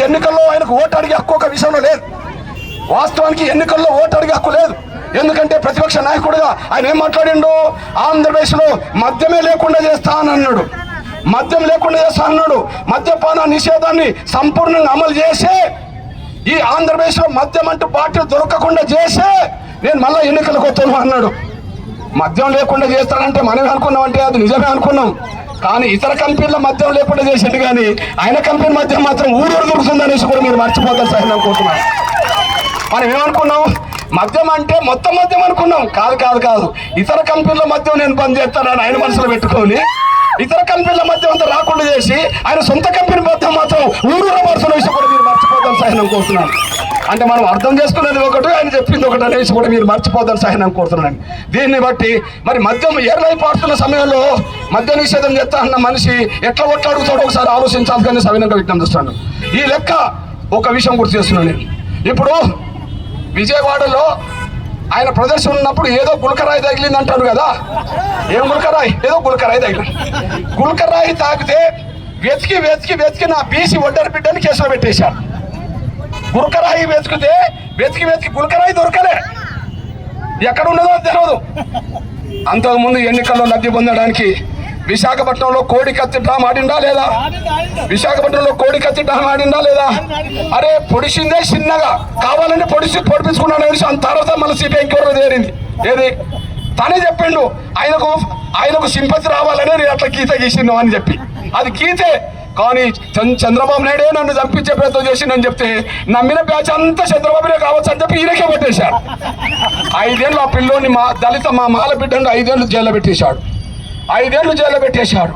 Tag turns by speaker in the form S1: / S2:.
S1: ఎన్నికల్లో ఆయనకు ఓటు అడిగే హక్కు ఒక విషయంలో లేదు. వాస్తవానికి ఎన్నికల్లో ఓటు అడిగే హక్కు లేదు. ఎందుకంటే ప్రతిపక్ష నాయకుడిగా ఆయన ఏం మాట్లాడిండు? ఆంధ్రప్రదేశ్లో మద్యమే లేకుండా చేస్తా అని అన్నాడు. మద్యం లేకుండా చేస్తా అన్నాడు. మద్యపాన నిషేధాన్ని సంపూర్ణంగా అమలు చేసే, ఈ ఆంధ్రప్రదేశ్లో మద్యం అంటూ బాటిల్ దొరకకుండా చేసే నేను మళ్ళీ ఎన్నికలకు వస్తాను అన్నాడు. మద్యం లేకుండా చేస్తానంటే మనమే అనుకున్నామంటే అది నిజమే అనుకున్నాం. కానీ ఇతర కంపెనీల మద్యం లేకుండా చేసిండు, కానీ ఆయన కంపెనీ మద్యం మాత్రం ఊరూరు దొరుకుతుందనేసి కూడా మీరు మర్చిపోతారు సార్ అనుకుంటున్నాను. మనం ఏమనుకున్నాం? మద్యం అంటే మొత్తం మద్యం అనుకున్నాం. కాదు కాదు కాదు, ఇతర కంపెనీల మద్యం నేను బంద్ చేస్తానని ఆయన మనసులో పెట్టుకొని ఇతర కంపెనీల మద్యం అంతా రాకుండా చేసి ఆయన సొంత కంపెనీ మద్యం మాత్రం ఊరూరు మనసులో వేసి కూడా మీరు మర్చిపోతారు సార్ అనుకుంటున్నాను. అంటే మనం అర్థం చేసుకున్నది ఒకటి, ఆయన చెప్పింది ఒకటి అనేసి కూడా మీరు మర్చిపోతారు సార్ అనుకుంటున్నాను. దీన్ని బట్టి మరి మద్యం ఏర్లై పాడుతున్న సమయంలో మద్య నిషేధం చేస్తా అన్న మనిషి ఎట్లా ఒట్లాడుతాడో ఒకసారి ఆలోచించాలి కానీ సవినంగా విజ్ఞప్తి చేస్తాను. ఈ లెక్క ఒక విషయం గుర్తు చేస్తున్నాను నేను. ఇప్పుడు విజయవాడలో ఆయన ప్రదర్శన ఉన్నప్పుడు ఏదో గుల్కరాయి తగిలింది అంటారు కదా. ఏం గుల్కరాయి? ఏదో గుల్కరాయి తగిలింది. గుల్కరాయి తాగితే వెతికి వెతికి వెతికి నా బీసీ ఒడ్డరి బిడ్డని కేసులో పెట్టేశారు. గుల్కరాయి వెతికితే వెతికి వెతికి గుల్కరాయి దొరకలే, ఎక్కడ ఉన్నదో తెలియదు. అంతకుముందు ఎన్నికల్లో లబ్ధి పొందడానికి విశాఖపట్నంలో కోడి కత్తి డ్రామా ఆడిందా లేదా? విశాఖపట్నంలో కోడి కత్తి డ్రామా ఆడిందా లేదా? అరే పొడిచిందే చిన్నగా, కావాలని పొడిపించుకున్నాను అనేసి అంత తర్వాత మళ్ళీ సిబిఐ ఇంకెవరో చేరింది. ఏది? తనే చెప్పిండు ఆయనకు సింపతి రావాలని నేను అట్లా గీత గీసిండు అని చెప్పి. అది గీతే, కానీ చంద్రబాబు నాయుడే నన్ను చంపించే ప్రయత్నం చేసిందని చెప్తే నమ్మిన బ్యాచ్ అంతా చంద్రబాబునే కావచ్చు అని చెప్పి ఈయనకే పెట్టేశాడు. 5 ఏళ్ళు ఆ పిల్లోని మా దళిత మా మాల బిడ్డను 5 ఏళ్ళు జైల్లో పెట్టేశాడు. 5 ఏళ్ళు జైల్లో పెట్టేశాడు.